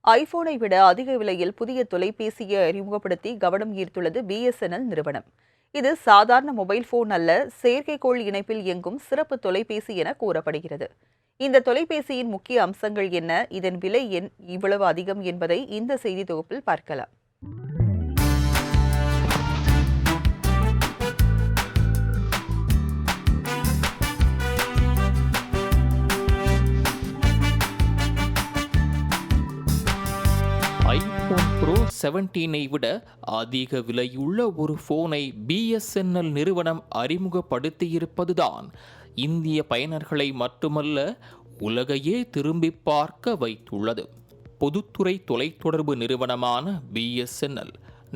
ஐபோனை விட அதிக விலையில் புதிய தொலைபேசியை அறிமுகப்படுத்தி கவனம் ஈர்த்துள்ளது பிஎஸ்என்எல் நிறுவனம். இது சாதாரண மொபைல் போன் அல்ல, செயற்கைக்கோள் இணைப்பில் இயங்கும் சிறப்பு தொலைபேசி என கூறப்படுகிறது. இந்த தொலைபேசியின் முக்கிய அம்சங்கள் என்ன, இதன் விலை ஏன் இவ்வளவு அதிகம் என்பதை இந்த செய்தி தொகுப்பில் பார்க்கலாம். ஐபோன் ப்ரோ 17 விட அதிக விலையுள்ள ஒரு போனை பிஎஸ்என்எல் நிறுவனம் அறிமுகப்படுத்தியிருப்பதுதான் இந்திய பயனர்களை மட்டுமல்ல, உலகையே திரும்பி பார்க்க வைத்துள்ளது. பொதுத்துறை தொலைத்தொடர்பு நிறுவனமான பிஎஸ்என்எல்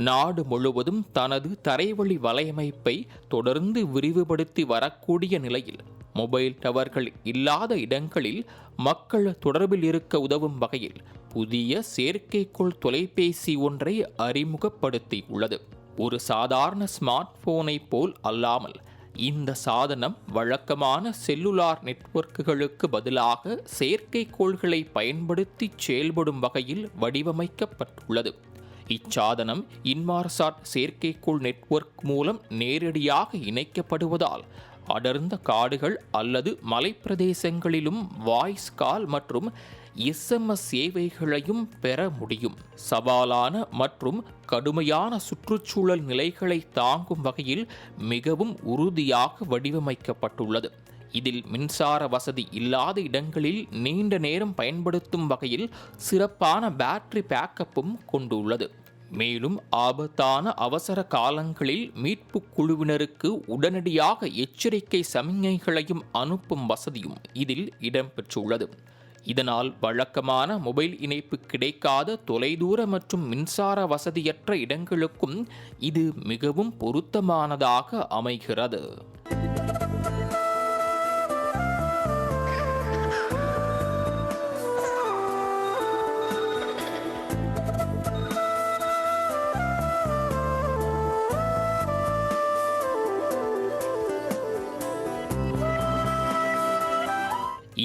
நாடு முழுவதும் தனது தரைவழி வலையமைப்பை தொடர்ந்து விரிவுபடுத்தி வரக்கூடிய நிலையில் மொபைல் டவர்கள் இல்லாத இடங்களில் மக்கள் தொடர்பில் இருக்க உதவும் வகையில் புதிய செயற்கைக்கோள் தொலைபேசி ஒன்றை அறிமுகப்படுத்தியுள்ளது. ஒரு சாதாரண ஸ்மார்ட் போனை போல் அல்லாமல் இந்த சாதனம் வழக்கமான செல்லுலார் நெட்வொர்க்குகளுக்கு பதிலாக செயற்கைக்கோள்களை பயன்படுத்தி செயல்படும் வகையில் வடிவமைக்கப்பட்டுள்ளது. இச்சாதனம் இன்மார்சாட் செயற்கைக்கோள் நெட்வொர்க் மூலம் நேரடியாக இணைக்கப்படுவதால் அடர்ந்த காடுகள் அல்லது மலைப்பிரதேசங்களிலும் வாய்ஸ் கால் மற்றும் SMS சேவைகளையும் பெற முடியும். சவாலான மற்றும் கடுமையான சுற்றுச்சூழல் நிலைகளை தாங்கும் வகையில் மிகவும் உறுதியாக வடிவமைக்கப்பட்டுள்ளது. இதில் மின்சார வசதி இல்லாத இடங்களில் நீண்ட நேரம் பயன்படுத்தும் வகையில் சிறப்பான பேட்டரி பேக்கப்பும் கொண்டுள்ளது. மேலும் ஆபத்தான அவசர காலங்களில் மீட்பு குழுவினருக்கு உடனடியாக எச்சரிக்கை சமிக்ஞைகளையும் அனுப்பும் வசதியும் இதில் இடம்பெற்றுள்ளது. இதனால் வழக்கமான மொபைல் இணைப்பு கிடைக்காத தொலைதூர மற்றும் மின்சார வசதியற்ற இடங்களுக்கும் இது மிகவும் பொருத்தமானதாக அமைகிறது.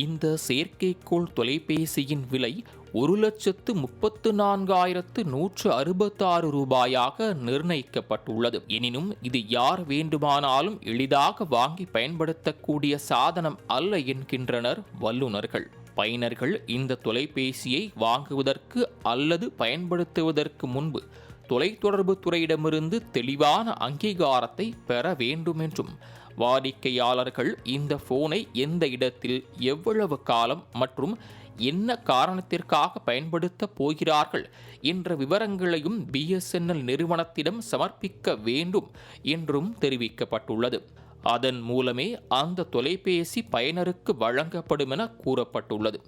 இந்த செயற்கைக்கோள் தொலைபேசியின் விலை 1,34,166 ரூபாயாக நிர்ணயிக்கப்பட்டுள்ளது. எனினும் இது யார் வேண்டுமானாலும் எளிதாக வாங்கி பயன்படுத்தக்கூடிய சாதனம் அல்ல என்கின்றனர் வல்லுநர்கள். பயனர்கள் இந்த தொலைபேசியை வாங்குவதற்கு அல்லது பயன்படுத்துவதற்கு முன்பு தொலைத்தொடர்பு துறையிடமிருந்து தெளிவான அங்கீகாரத்தை பெற வேண்டும் என்றும், வாடிக்கையாளர்கள் இந்த போனை எந்த இடத்தில், எவ்வளவு காலம் மற்றும் என்ன காரணத்திற்காக பயன்படுத்த போகிறார்கள் என்ற விவரங்களையும் பிஎஸ்என்எல் நிறுவனத்திடம் சமர்ப்பிக்க வேண்டும் என்றும் தெரிவிக்கப்பட்டுள்ளது. அதன் மூலமே அந்த தொலைபேசி பயனருக்கு வழங்கப்படும் என கூறப்பட்டுள்ளது.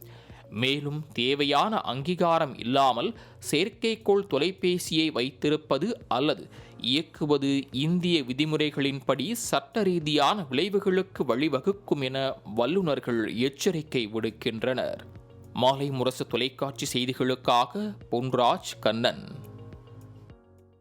மேலும் தேவையான அங்கீகாரம் இல்லாமல் செயற்கைக்கோள் தொலைபேசியை வைத்திருப்பது அல்லது இயக்குவது இந்திய விதிமுறைகளின்படி சட்ட ரீதியான விளைவுகளுக்கு வழிவகுக்கும் என வல்லுநர்கள் எச்சரிக்கை விடுக்கின்றனர். மாலை முரசு தொலைக்காட்சி செய்திகளுக்காக பொன்ராஜ் கண்ணன்.